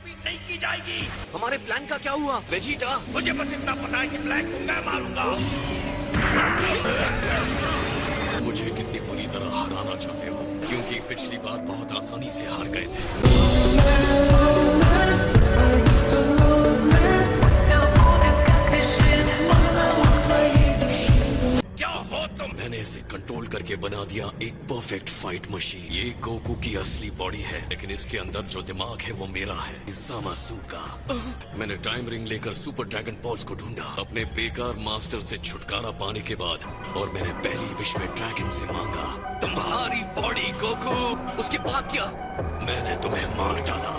Repeat नहीं की जाएगी। हमारे प्लान का क्या हुआ वेजिटा? मुझे बस इतना पता है कि ब्लैक को मैं मारूंगा। मुझे कितनी बुरी तरह हराना चाहते हो? क्योंकि पिछली बार बहुत आसानी से हार गए थे। क्या हो तुम? मैंने इसे कंट्रोल करके बना दिया एक परफेक्ट फाइट मशीन। ये गोकू की असली बॉडी है, लेकिन इसके अंदर जो दिमाग है वो मेरा है, ज़ामासू का। मैंने टाइम रिंग लेकर सुपर ड्रैगन बॉल्स को ढूंढा अपने बेकार मास्टर से छुटकारा पाने के बाद, और मैंने पहली विश में ड्रैगन से मांगा, तुम्हारी बॉडी गोकू। उसके बाद क्या? मैंने तुम्हें मार डाला।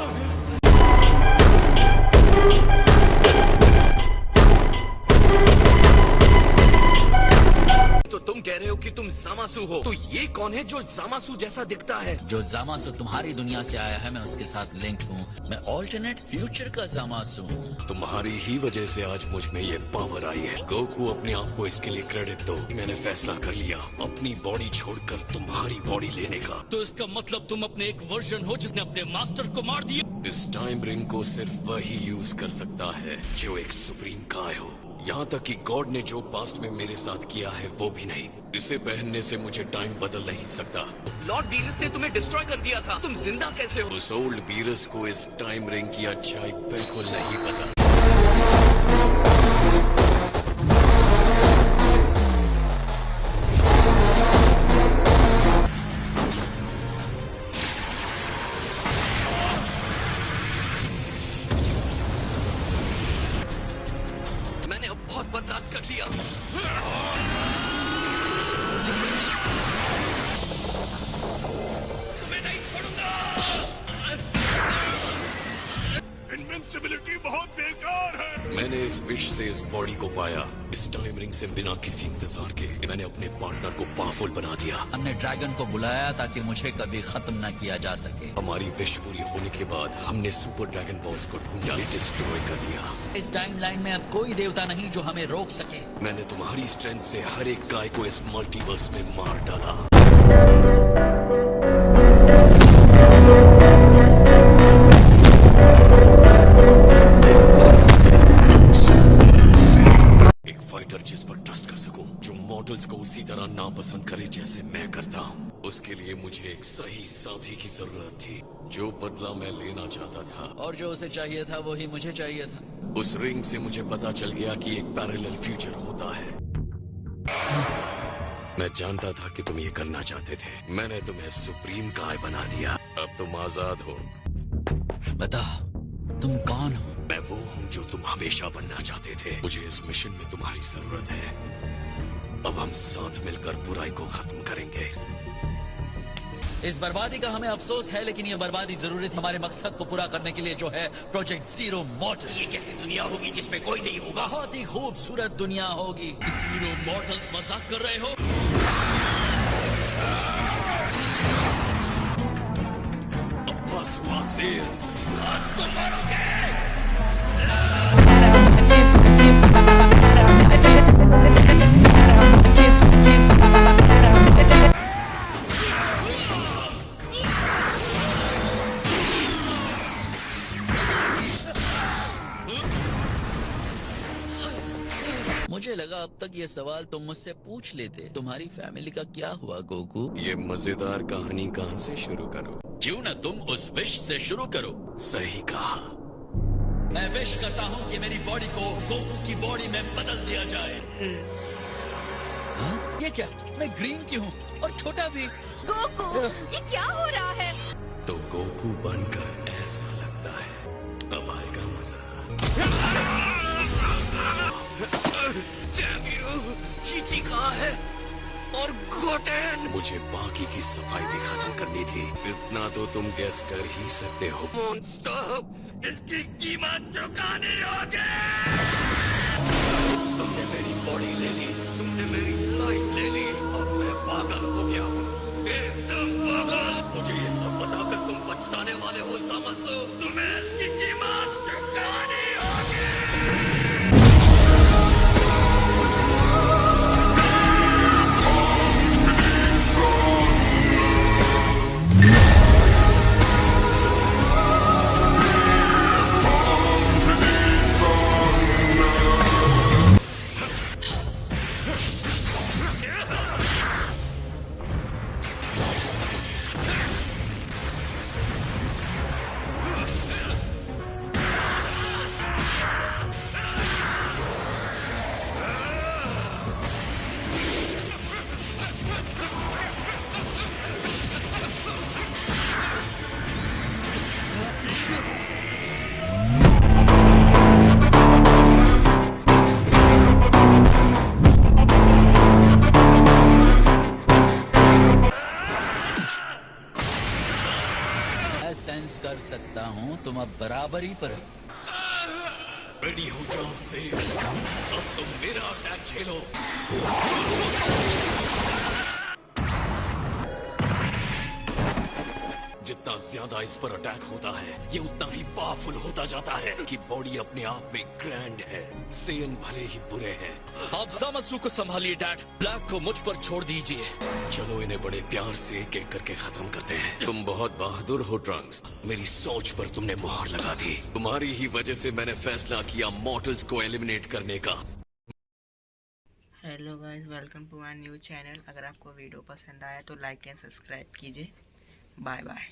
तो तुम कह रहे हो कि तुम ज़ामासू हो? तो ये कौन है जो ज़ामासू जैसा दिखता है? जो ज़ामासू तुम्हारी दुनिया से आया है, मैं उसके साथ लिंक्ड हूँ। मैं ऑल्टरनेट फ्यूचर का ज़ामासू हूँ। तुम्हारी ही वजह से आज मुझ में ये पावर आई है। गोकू, अपने आप को इसके लिए क्रेडिट दो। मैंने फैसला कर लिया अपनी बॉडी छोड़कर तुम्हारी बॉडी लेने का। तो इसका मतलब तुम अपने एक वर्जन हो जिसने अपने मास्टर को मार दिया। इस टाइम रिंग को सिर्फ वही यूज कर सकता है जो एक सुप्रीम काय हो। यहाँ तक कि गॉड ने जो पास्ट में मेरे साथ किया है वो भी नहीं। इसे पहनने से मुझे टाइम बदल नहीं सकता। लॉर्ड बीरस ने तुम्हें डिस्ट्रॉय कर दिया था, तुम जिंदा कैसे हो? उस ओल्ड बीरस को इस टाइम रिंग की अच्छाई बिल्कुल नहीं पता। मैंने अब बहुत बर्दाश्त कर लिया। तुम्हें नहीं छोड़ूंगा। इनविंसिबिलिटी बहुत बेकार है। मैंने इस विश से इस बॉडी को पाया, इस टाइम रिंग से बिना किसी इंतजार के। मैंने अपने पार्टनर को पावरफुल बना दिया। हमने ड्रैगन को बुलाया ताकि मुझे कभी खत्म न किया जा सके। हमारी विश पूरी होने के बाद हमने सुपर ड्रैगन बॉल्स को ढूंढा, डिस्ट्रॉय कर दिया। इस टाइमलाइन में अब कोई देवता नहीं जो हमें रोक सके। मैंने तुम्हारी स्ट्रेंथ से हर एक गाय को इस मल्टीवर्स में मार डाला। एक फाइटर जिस पर ट्रस्ट कर सकूं, जो मॉडल्स को उसी तरह नापसंद करे जैसे मैं करता हूं। उसके लिए मुझे एक सही साथी की जरूरत थी, जो बदला मैं लेना चाहता था। और जो उसे चाहिए था वही मुझे चाहिए था। उस रिंग से मुझे पता चल गया कि एक पैरेलल फ्यूचर होता है। मैं जानता था कि तुम ये करना चाहते थे। मैंने तुम्हें सुप्रीम काय बना दिया। अब तुम आजाद हो। बताओ, तुम कौन हो? मैं वो हूँ जो तुम हमेशा बनना चाहते थे। मुझे इस मिशन में तुम्हारी जरूरत है। अब हम साथ मिलकर बुराई को खत्म करेंगे। इस बर्बादी का हमें अफसोस है, लेकिन ये बर्बादी जरूरी थी हमारे मकसद को पूरा करने के लिए, जो है प्रोजेक्ट जीरो मॉर्टल। ये कैसी दुनिया होगी जिसमें कोई नहीं होगा? बहुत ही खूबसूरत दुनिया होगी। जीरो मॉर्टल्स मजाक कर रहे हो? अब्बास वासिल्स, आज तुम मरोगे। मुझे लगा अब तक ये सवाल तुम मुझसे पूछ लेते। तुम्हारी फैमिली का क्या हुआ गोकू? ये मजेदार कहानी कहाँ से शुरू करो? क्यों न तुम उस विश से शुरू करो। सही कहा। मैं विश करता हूँ कि मेरी बॉडी को गोकू की बॉडी में बदल दिया जाए। हाँ? ये क्या? मैं ग्रीन क्यों हूँ और छोटा भी? गोकू, ये क्या हो रहा है? तो गोकू बनकर ऐसा लगता है। अब आएगा मजा। Damn you! चीची कहाँ है? और गोटेन? मुझे बाकी की सफाई भी खत्म करनी थी। इतना तो तुम गैस कर ही सकते हो। मॉन्स्टर! इसकी कीमत चुकानी होगी। तुमने मेरी बॉडी ले ली, तुमने मेरी लाइफ ले ली, अब मैं पागल हो गया हूँ। एकदम पागल। मुझे ये सब बताकर तुम पछताने वाले हो ज़ामासू। तुम्हें इसकी कीमत चुकानी होगी। सकता हूँ तुम अब बराबरी पर हो। रेडी हो जाओ से, अब तुम मेरा अटैक झेलो। जितना ज्यादा इस पर अटैक होता है, ये उतना ही पावरफुल होता जाता है कि बॉडी अपने आप में ग्रैंड है। सेयन भले ही बुरे हैं। आप जामासु को संभालिए डैड, ब्लैक को मुझ पर छोड़ दीजिए। चलो इन्हें बड़े प्यार से एक एक करके खत्म करते हैं। तुम बहुत बहादुर हो ट्रंक्स, मेरी सोच पर तुमने मोहर लगा दी। तुम्हारी ही वजह से मैंने फैसला किया मॉर्टल्स को एलिमिनेट करने का। Hello guys, welcome to my new channel. अगर आपको वीडियो पसंद आया तो लाइक एंड सब्सक्राइब कीजिए। Bye bye.